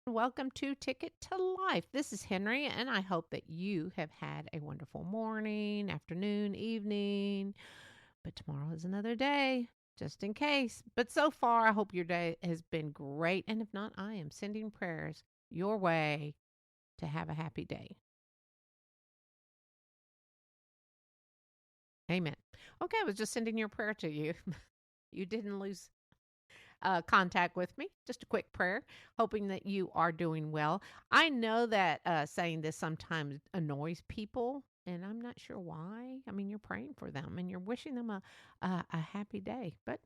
Welcome to Ticket to Life. This is Henry, and I hope that you have had a wonderful morning, afternoon, evening. But tomorrow is another day, just in case. But so far, I hope your day has been great. And if not, I am sending prayers your way to have a happy day. Amen. Okay, I was just sending your prayer to you. You didn't lose contact with me. Just a quick prayer, hoping that you are doing well. I know that saying this sometimes annoys people, and I'm not sure why. I mean, you're praying for them and you're wishing them a happy day, but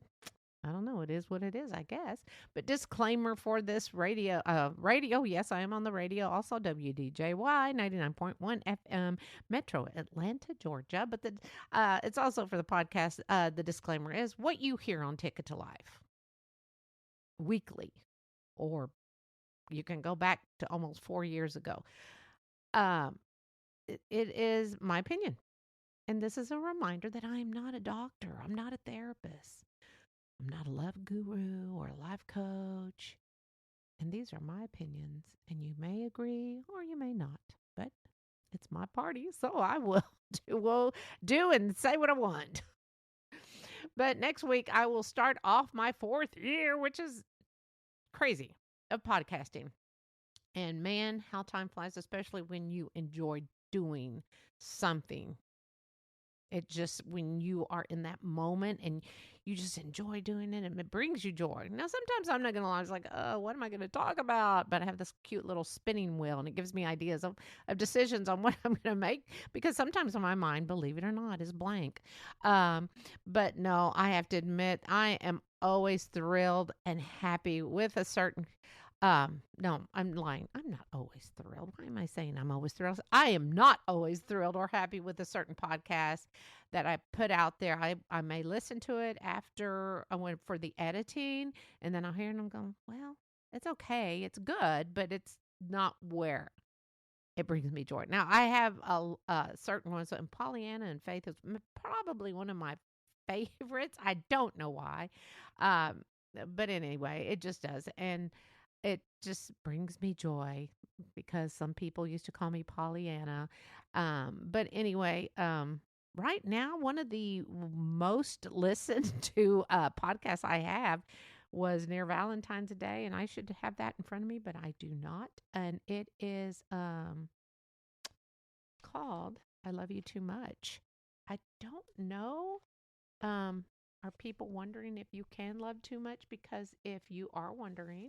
I don't know. It is what it is, I guess. But disclaimer for this radio. Yes, I am on the radio. Also, WDJY 99.1 FM, Metro Atlanta, Georgia. But it's also for the podcast. The disclaimer is what you hear on Ticket to Life weekly, or you can go back to almost 4 years ago. Um, it is my opinion. And this is a reminder that I am not a doctor. I'm not a therapist. I'm not a love guru or a life coach. And these are my opinions. And you may agree or you may not. But it's my party. So I will do and say what I want. But next week, I will start off my 4th year, which is crazy, of podcasting. And man, how time flies, especially when you enjoy doing something. It just, when you are in that moment and you just enjoy doing it and it brings you joy. Now, sometimes I'm not going to lie. I was like, what am I going to talk about? But I have this cute little spinning wheel and it gives me ideas of decisions on what I'm going to make because sometimes my mind, believe it or not, is blank. But no, I have to admit, I am always thrilled and happy with a certain no, I'm lying. I'm not always thrilled. Why am I saying I'm always thrilled? I am not always thrilled or happy with a certain podcast that I put out there. I may listen to it after I went for the editing, and then I'll hear it and I'm going, well, it's okay. It's good, but it's not where it brings me joy. Now, I have certain ones, and Pollyanna and Faith is probably one of my favorites. I don't know why. Um, but anyway, it just does. And it just brings me joy because some people used to call me Pollyanna. But anyway, right now, one of the most listened to podcasts I have was near Valentine's Day, and I should have that in front of me, but I do not. And it is called I Love You Too Much. I don't know. Um, are people wondering if you can love too much? Because if you are wondering,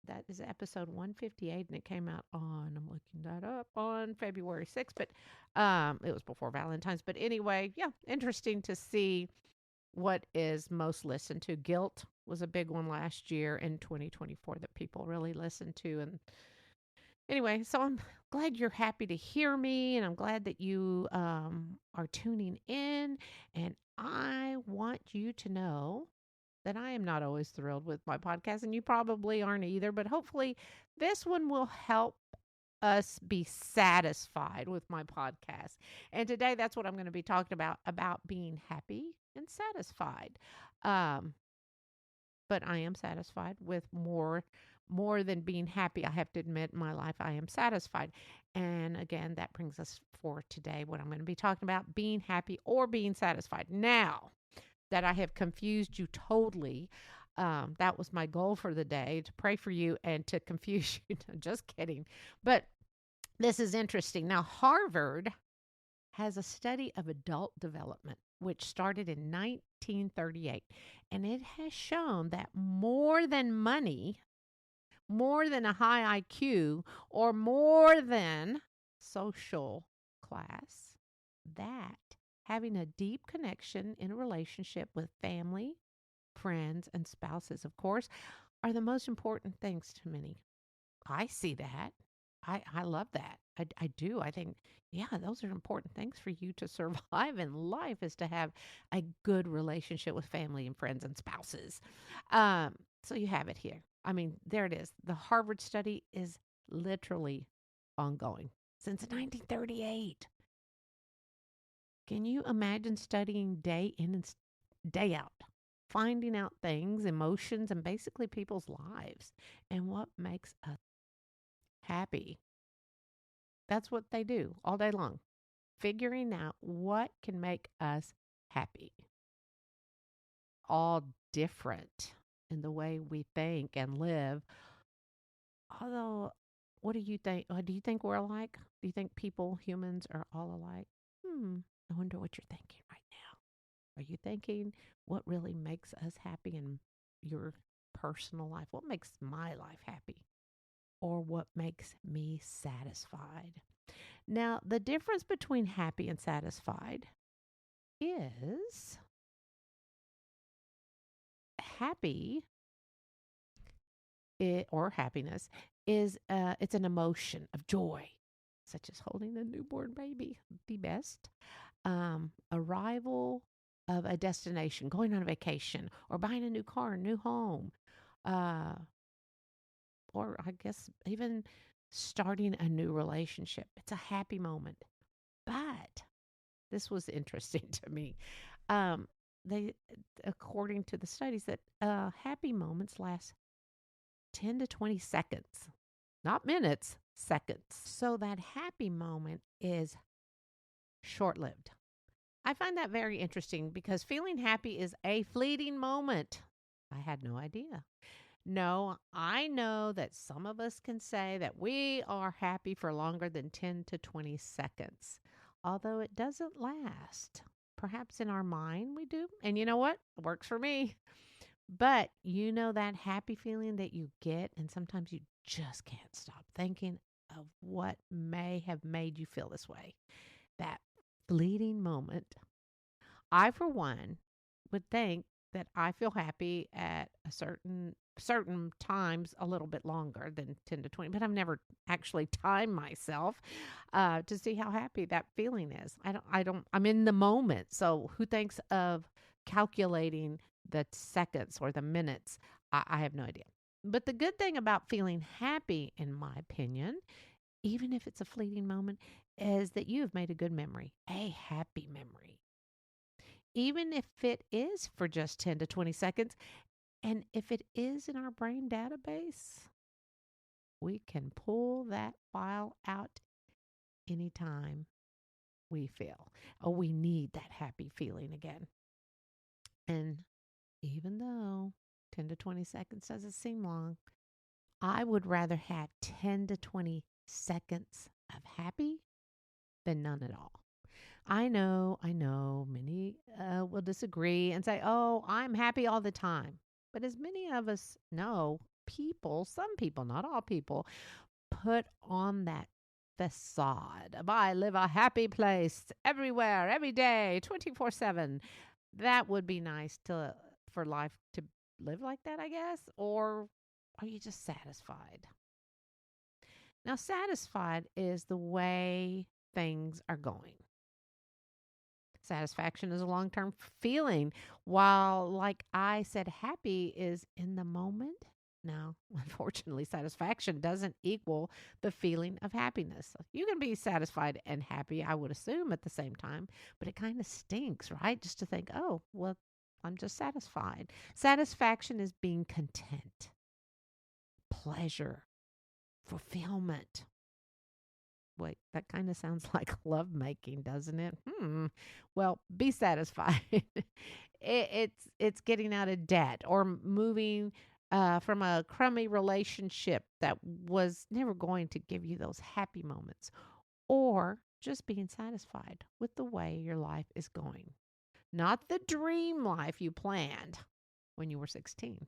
that is episode 158, and it came out on, I'm looking that up, on February 6th, but it was before Valentine's. But anyway, yeah, interesting to see what is most listened to. Guilt was a big one last year in 2024 that people really listened to. And anyway, so I'm glad you're happy to hear me, and I'm glad that you are tuning in. And I want you to know that I am not always thrilled with my podcast, and you probably aren't either, but hopefully this one will help us be satisfied with my podcast. And today that's what I'm going to be talking about being happy and satisfied. Um, but I am satisfied with more than being happy. I have to admit in my life I am satisfied. And again, that brings us for today what I'm going to be talking about, being happy or being satisfied. Now, that I have confused you totally. That was my goal for the day, to pray for you and to confuse you. Just kidding. But this is interesting. Now, Harvard has a study of adult development, which started in 1938. And it has shown that more than money, more than a high IQ, or more than social class, that having a deep connection in a relationship with family, friends, and spouses, of course, are the most important things to many. I see that. I love that. I do. I think, yeah, those are important things for you to survive in life, is to have a good relationship with family and friends and spouses. So you have it here. I mean, there it is. The Harvard study is literally ongoing since 1938. Can you imagine studying day in and day out finding out things, emotions, and basically people's lives and what makes us happy. That's what they do all day long, figuring out what can make us happy. All different in the way we think and live. Although, what do you think? Do you think we're alike? Do you think people, humans, are all alike? I wonder what you're thinking right now. Are you thinking what really makes us happy in your personal life? What makes my life happy? Or what makes me satisfied? Now, the difference between happy and satisfied is happy or happiness is it's an emotion of joy, such as holding a newborn baby, the best. Arrival of a destination, going on a vacation, or buying a new car, a new home, uh, or I guess even starting a new relationship. It's a happy moment. But this was interesting to me. Um, they, according to the studies, that happy moments last 10 to 20 seconds, not minutes, seconds. So that happy moment is short lived. I find that very interesting because feeling happy is a fleeting moment. I had no idea. No, I know that some of us can say that we are happy for longer than 10 to 20 seconds, although it doesn't last. Perhaps in our mind we do. And you know what? It works for me. But you know that happy feeling that you get, and sometimes you just can't stop thinking of what may have made you feel this way. That fleeting moment. I, for one, would think that I feel happy at a certain times a little bit longer than 10 to 20, but I've never actually timed myself to see how happy that feeling is. I'm in the moment. So who thinks of calculating the seconds or the minutes? I have no idea. But the good thing about feeling happy, in my opinion, even if it's a fleeting moment, is that you have made a good memory, a happy memory. Even if it is for just 10 to 20 seconds, and if it is in our brain database, we can pull that file out anytime we feel, oh, we need that happy feeling again. And even though 10 to 20 seconds doesn't seem long, I would rather have 10 to 20 seconds of happy than none at all. I know, many will disagree and say, oh, I'm happy all the time. But as many of us know, some people, not all people, put on that facade of I live a happy place everywhere, every day, 24/7. That would be nice for life to live like that, I guess. Or are you just satisfied? Now, satisfied is the way things are going. Satisfaction is a long term feeling, while, like I said, happy is in the moment. Now, unfortunately, satisfaction doesn't equal the feeling of happiness. You can be satisfied and happy, I would assume, at the same time, but it kind of stinks, right? Just to think, oh, well, I'm just satisfied. Satisfaction is being content, pleasure, fulfillment. Wait, that kind of sounds like lovemaking, doesn't it? Well, be satisfied. It's getting out of debt or moving from a crummy relationship that was never going to give you those happy moments, or just being satisfied with the way your life is going. Not the dream life you planned when you were 16,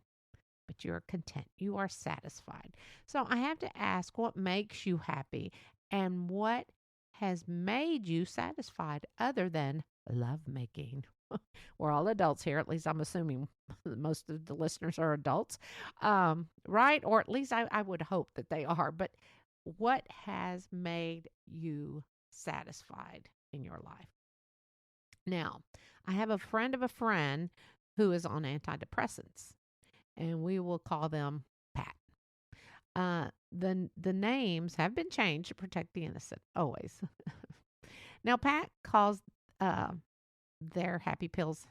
but you're content. You are satisfied. So I have to ask, what makes you happy and what has made you satisfied other than lovemaking? We're all adults here. At least I'm assuming most of the listeners are adults, right? Or at least I would hope that they are. But what has made you satisfied in your life? Now, I have a friend of a friend who is on antidepressants, and we will call them Pat. The names have been changed to protect the innocent, always. Now, Pat calls their happy pills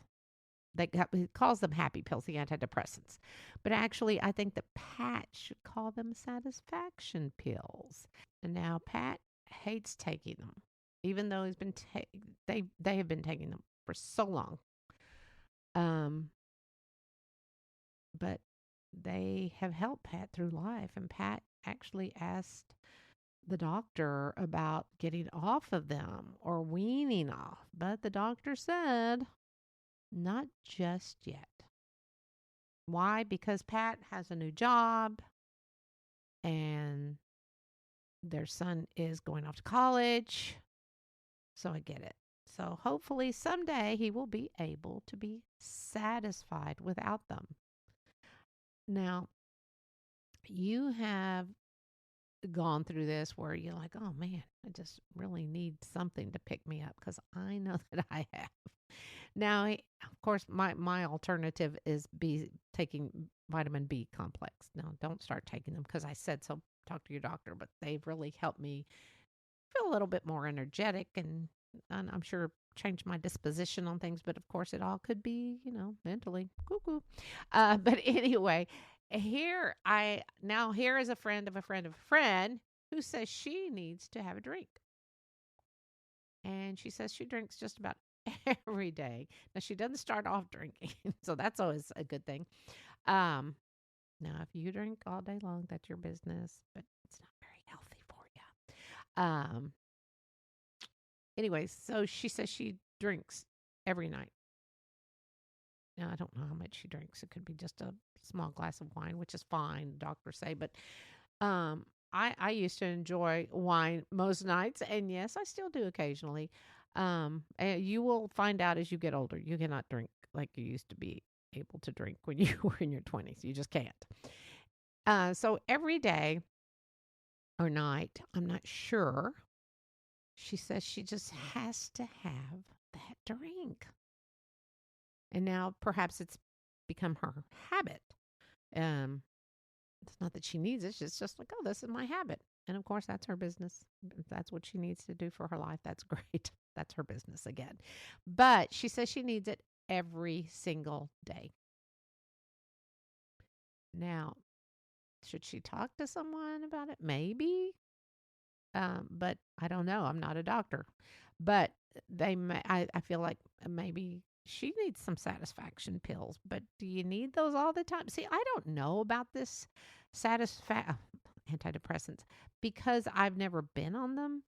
he calls them happy pills, the antidepressants. But actually, I think that Pat should call them satisfaction pills. And now Pat hates taking them, even though they have been taking them for so long. Um, but they have helped Pat through life, and Pat actually asked the doctor about getting off of them or weaning off, but the doctor said not just yet. Why? Because Pat has a new job and their son is going off to college. So I get it. So hopefully someday he will be able to be satisfied without them. Now, you have gone through this where you're like, oh man, I just really need something to pick me up because I know that I have. Now, of course, my alternative is taking vitamin B complex. Now, don't start taking them because I said so. Talk to your doctor, but they've really helped me feel a little bit more energetic and I'm sure change my disposition on things. But of course, it all could be, mentally cuckoo. But anyway, here is a friend of a friend of a friend who says she needs to have a drink. And she says she drinks just about every day. Now, she doesn't start off drinking, so that's always a good thing. Now, if you drink all day long, that's your business, but it's not very healthy for you. Anyway, so she says she drinks every night. Now, I don't know how much she drinks. It could be just a small glass of wine, which is fine, doctors say, but I used to enjoy wine most nights, and yes, I still do occasionally. And you will find out as you get older, you cannot drink like you used to be able to drink when you were in your 20s. You just can't. So every day or night, I'm not sure, she says she just has to have that drink. And now perhaps it's become her habit. It's not that she needs it. It's just like, oh, this is my habit. And of course, that's her business. If that's what she needs to do for her life, that's great. That's her business again. But she says she needs it every single day. Now, should she talk to someone about it? Maybe. But I don't know. I'm not a doctor. But I feel like maybe she needs some satisfaction pills. But do you need those all the time? See, I don't know about this antidepressants because I've never been on them.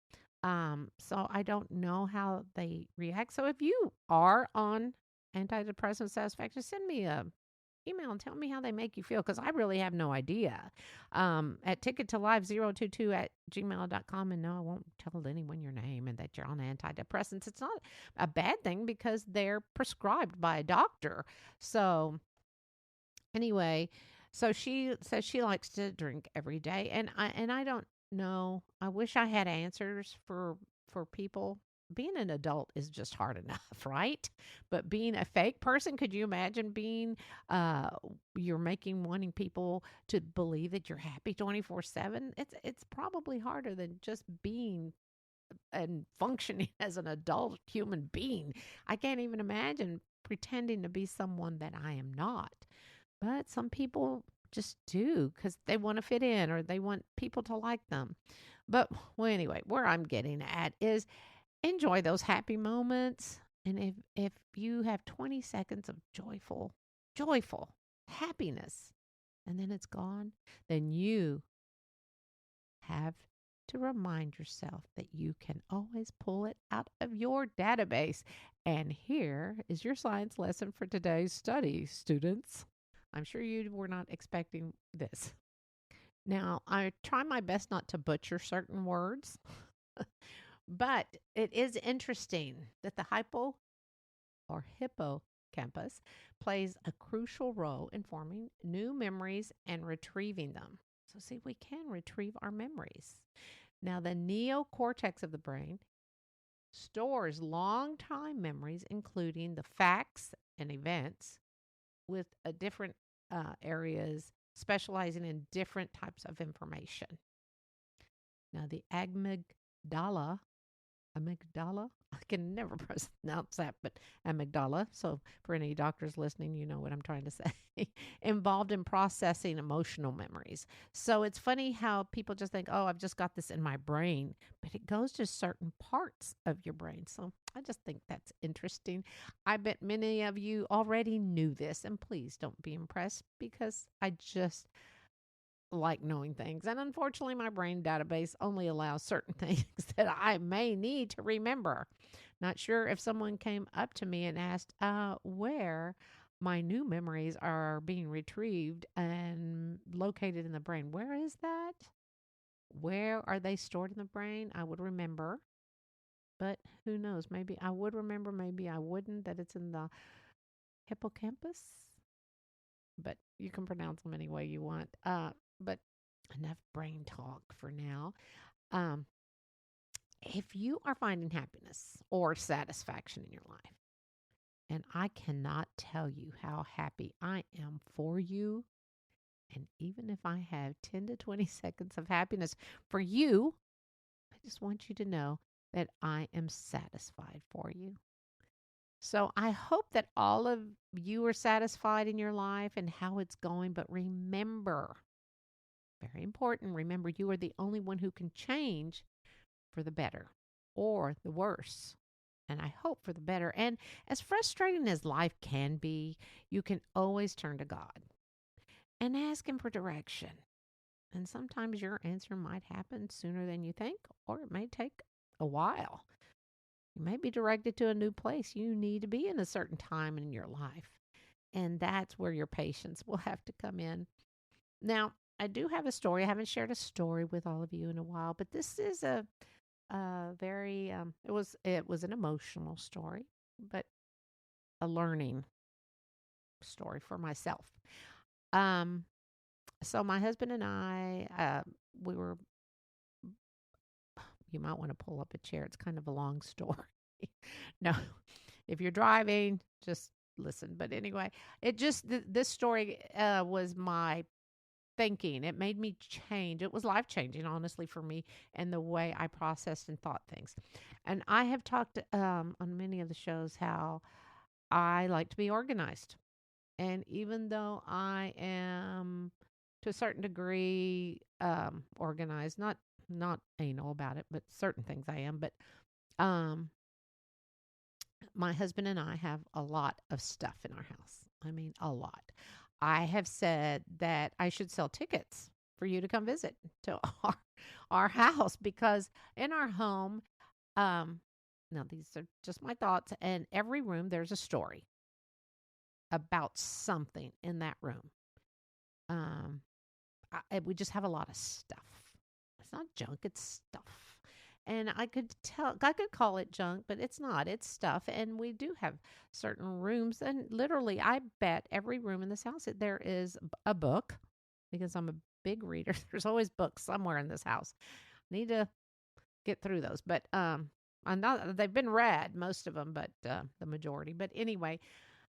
So I don't know how they react. So if you are on antidepressant satisfaction, send me a email and tell me how they make you feel because I really have no idea. At ticket2live022 at gmail.com. And no, I won't tell anyone your name and that you're on antidepressants. It's not a bad thing because they're prescribed by a doctor. So anyway, so she says she likes to drink every day, and I don't know. I wish I had answers for people. Being an adult is just hard enough, right? But being a fake person, could you imagine being you're wanting people to believe that you're happy 24/7? It's probably harder than just being and functioning as an adult human being. I can't even imagine pretending to be someone that I am not. But some people just do because they want to fit in or they want people to like them. But well, anyway, where I'm getting at is enjoy those happy moments. And if you have 20 seconds of joyful happiness and then it's gone, then you have to remind yourself that you can always pull it out of your database. And here is your science lesson for today's study, students. I'm sure you were not expecting this. Now, I try my best not to butcher certain words, but it is interesting that the hippocampus plays a crucial role in forming new memories and retrieving them. So, see, we can retrieve our memories. Now, the neocortex of the brain stores long-time memories, including the facts and events, with different areas specializing in different types of information. Now, the amygdala amygdala. I can never pronounce that, but amygdala. So, for any doctors listening, you know what I'm trying to say. Involved in processing emotional memories. So, it's funny how people just think, oh, I've just got this in my brain, but it goes to certain parts of your brain. So, I just think that's interesting. I bet many of you already knew this, and please don't be impressed because I just like knowing things. And unfortunately, my brain database only allows certain things that I may need to remember. Not sure if someone came up to me and asked where my new memories are being retrieved and located in the brain. Where is that? Where are they stored in the brain? I would remember, but who knows? Maybe I would remember, maybe I wouldn't, that it's in the hippocampus, but you can pronounce them any way you want. But enough brain talk for now. Um, if you are finding happiness or satisfaction in your life, and I cannot tell you how happy I am for you, and even if I have 10 to 20 seconds of happiness for you, I just want you to know that I am satisfied for you. So I hope that all of you are satisfied in your life and how it's going. But remember, very important, remember you are the only one who can change for the better or the worse. And I hope for the better. And as frustrating as life can be, you can always turn to God and ask Him for direction. And sometimes your answer might happen sooner than you think, or it may take a while. You may be directed to a new place you need to be in a certain time in your life. And that's where your patience will have to come in. Now, I do have a story. I haven't shared a story with all of you in a while, but this is a very it was an emotional story, but a learning story for myself. Um, so my husband and I, we were. You might want to pull up a chair. It's kind of a long story. No, if you're driving, just listen. But anyway, this story was my thinking. It made me change. It was life changing, honestly, for me and the way I processed and thought things. And I have talked on many of the shows how I like to be organized. And even though I am to a certain degree organized, not anal about it, but certain things I am. But um, my husband and I have a lot of stuff in our house. I mean, a lot. I have said that I should sell tickets for you to come visit to our house because in our home, um, now these are just my thoughts, and every room there's a story about something in that room. Um, we just have a lot of stuff. It's not junk, it's stuff. And I could call it junk, but it's not. It's stuff. And we do have certain rooms. And literally, I bet every room in this house, there is a book because I'm a big reader. There's always books somewhere in this house. Need to get through those. But I'm not, they've been read, most of them, but the majority. But anyway,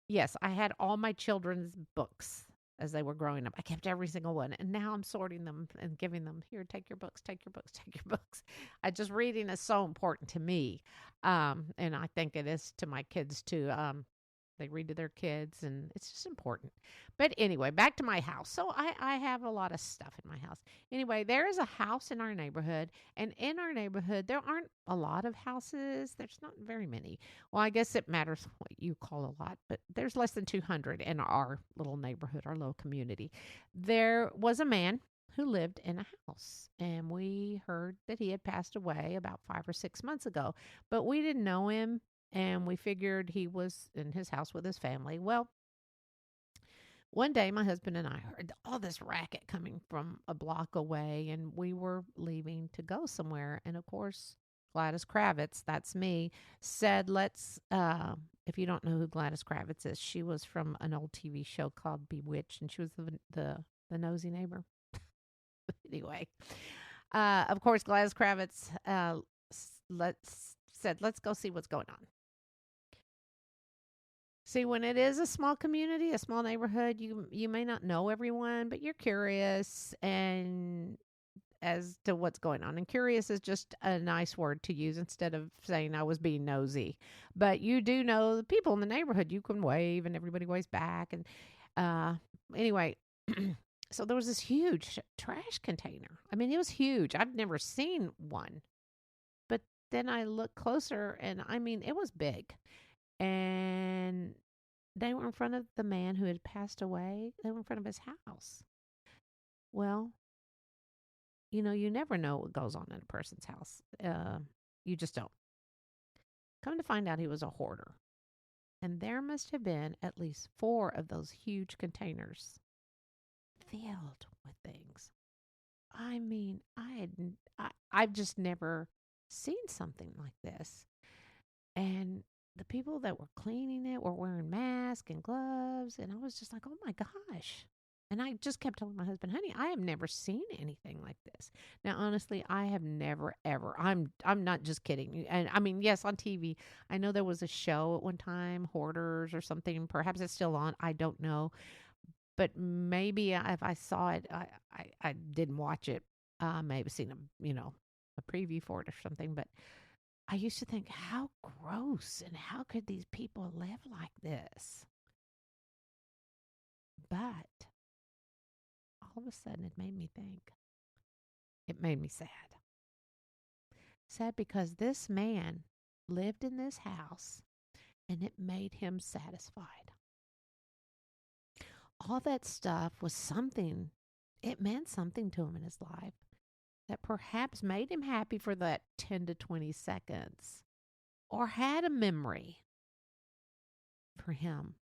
yes, I had all my children's books as they were growing up. I kept every single one. And now I'm sorting them and giving them, here, take your books, take your books, take your books. Reading is so important to me. And I think it is to my kids too. They read to their kids and it's just important. But anyway, back to my house. So I have a lot of stuff in my house. Anyway, there is a house in our neighborhood. And in our neighborhood, there aren't a lot of houses. There's not very many. Well, I guess it matters what you call a lot, but there's less than 200 in our little neighborhood, our little community. There was a man who lived in a house, and we heard that he had passed away about 5 or 6 months ago, but we didn't know him, and we figured he was in his house with his family. Well, one day my husband and I heard all this racket coming from a block away, and we were leaving to go somewhere. And of course, Gladys Kravitz, that's me, said, let's, if you don't know who Gladys Kravitz is, she was from an old TV show called Bewitched, and she was the nosy neighbor. Anyway, of course, Gladys Kravitz said, let's go see what's going on. See, when it is a small community, a small neighborhood, you may not know everyone, but you're curious, and as to what's going on. And curious is just a nice word to use instead of saying I was being nosy. But you do know the people in the neighborhood. You can wave, and everybody waves back. And uh, anyway, so there was this huge trash container. I mean, it was huge. I've never seen one. But then I looked closer, and I mean, it was big. And they were in front of the man who had passed away. They were in front of his house. Well, you never know what goes on in a person's house. You just don't. Come to find out, he was a hoarder. And there must have been at least 4 of those huge containers filled with things. I mean, I've just never seen something like this. And the people that were cleaning it were wearing masks and gloves. And I was just like, oh my gosh. And I just kept telling my husband, honey, I have never seen anything like this. Now, honestly, I have never, ever. I'm not just kidding. And I mean, yes, on TV, I know there was a show at one time, Hoarders or something. Perhaps it's still on. I don't know. But maybe if I saw it, I didn't watch it. Maybe seen a preview for it or something. But I used to think, how gross and how could these people live like this? But all of a sudden, it made me think. It made me sad. Sad because this man lived in this house and it made him satisfied. All that stuff was something, it meant something to him in his life that perhaps made him happy for that 10 to 20 seconds or had a memory for him.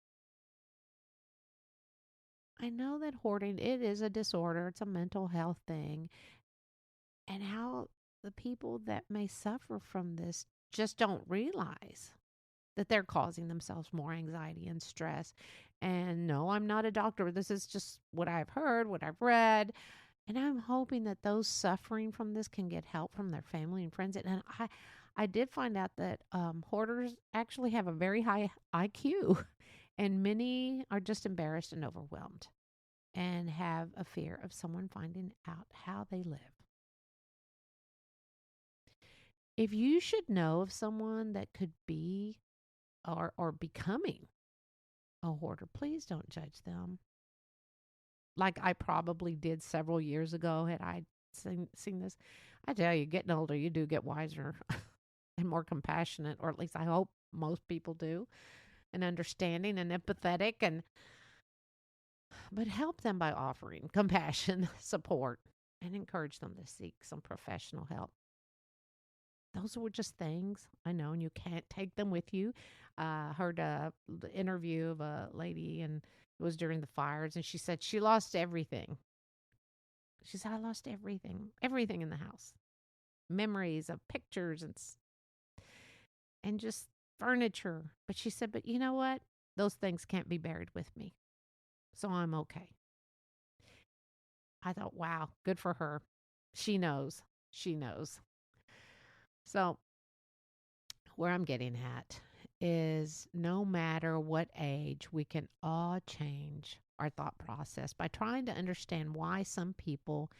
I know that hoarding, it is a disorder. It's a mental health thing. And how the people that may suffer from this just don't realize that they're causing themselves more anxiety and stress. And no, I'm not a doctor. This is just what I've heard, what I've read. And I'm hoping that those suffering from this can get help from their family and friends. And I did find out that hoarders actually have a very high IQ. And many are just embarrassed and overwhelmed and have a fear of someone finding out how they live. If you should know of someone that could be or becoming a hoarder, please don't judge them. Like I probably did several years ago had I seen this. I tell you, getting older, you do get wiser and more compassionate, or at least I hope most people do, and understanding and empathetic, but help them by offering compassion, support, and encourage them to seek some professional help. Those were just things I know, and you can't take them with you. Heard the interview of a lady, and it was during the fires, and she said she lost everything. She said, I lost everything in the house, memories of pictures and just furniture. But she said, but you know what? Those things can't be buried with me. So I'm okay. I thought, wow, good for her. She knows. She knows. So where I'm getting at is no matter what age, we can all change our thought process by trying to understand why some people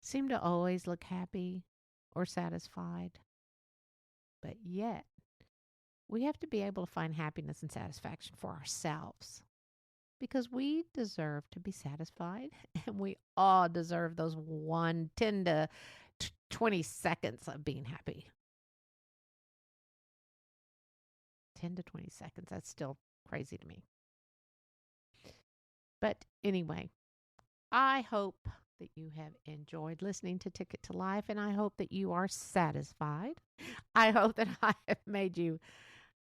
seem to always look happy or satisfied. But yet, we have to be able to find happiness and satisfaction for ourselves because we deserve to be satisfied and we all deserve those 10 to 20 seconds of being happy. 10 to 20 seconds. That's still crazy to me. But anyway, I hope that you have enjoyed listening to Ticket to Life, and I hope that you are satisfied. I hope that I have made you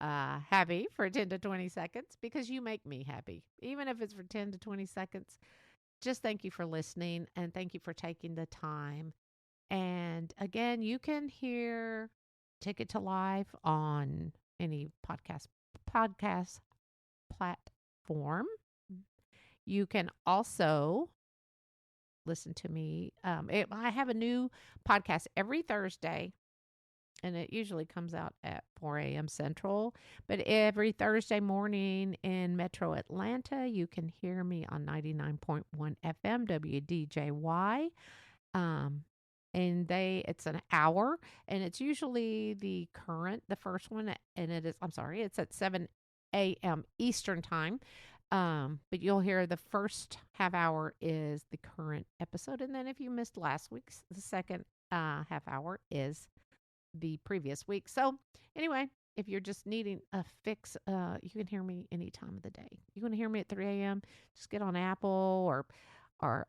happy for 10 to 20 seconds because you make me happy. Even if it's for 10 to 20 seconds, just thank you for listening and thank you for taking the time. And again, you can hear Ticket to Life on any podcast platform. You can also listen to me. I have a new podcast every Thursday, and it usually comes out at 4 a.m. Central. But every Thursday morning in Metro Atlanta, you can hear me on 99.1 FM WDJY. and it's an hour, and it's usually the first one, and I'm sorry, it's at 7 a.m. Eastern time. But you'll hear the first half hour is the current episode, and then if you missed last week's, the second half hour is the previous week. So anyway, if you're just needing a fix, you can hear me any time of the day. You can hear me at 3 a.m. Just get on Apple or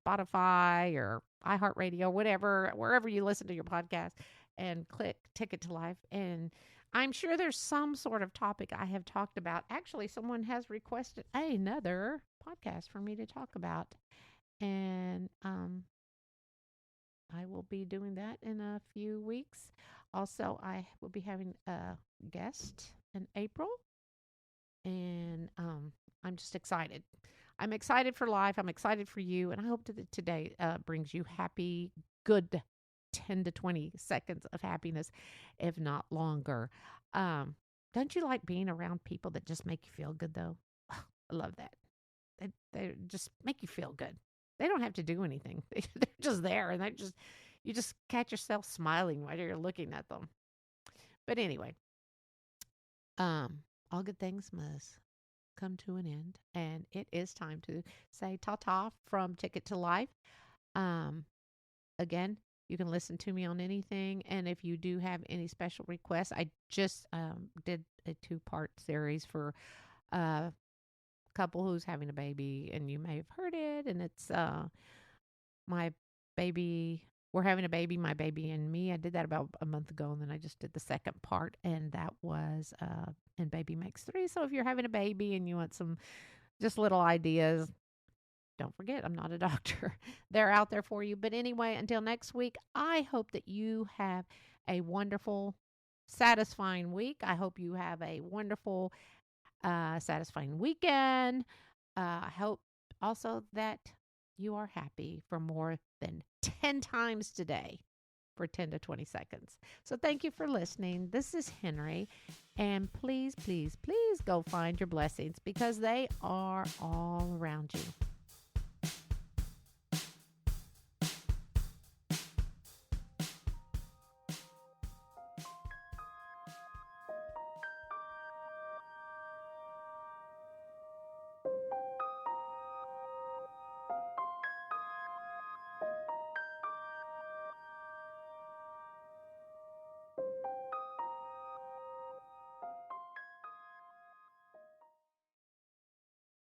Spotify or iHeartRadio, whatever, wherever you listen to your podcast, and click Ticket to Life. And I'm sure there's some sort of topic I have talked about. Actually, someone has requested another podcast for me to talk about. And I will be doing that in a few weeks. Also, I will be having a guest in April, and I'm just excited. I'm excited for life. I'm excited for you, and I hope that today brings you happy, good 10 to 20 seconds of happiness, if not longer. Don't you like being around people that just make you feel good, though? I love that. They just make you feel good. They don't have to do anything. They're just there, and you just catch yourself smiling while you're looking at them. But anyway, all good things must come to an end, and it is time to say ta-ta from Ticket to Life. Again, you can listen to me on anything, and if you do have any special requests, I just did a 2-part series for a couple who's having a baby, and you may have heard it, and it's my baby. We're having a baby, my baby and me. I did that about a month ago, and then I just did the second part, and that was and baby makes 3. So if you're having a baby and you want some just little ideas, don't forget, I'm not a doctor. They're out there for you. But anyway, until next week, I hope that you have a wonderful, satisfying week. I hope you have a wonderful, satisfying weekend. I hope also that you are happy for more than 10 times today for 10 to 20 seconds. So thank you for listening. This is Henrie. And please, please, please go find your blessings, because they are all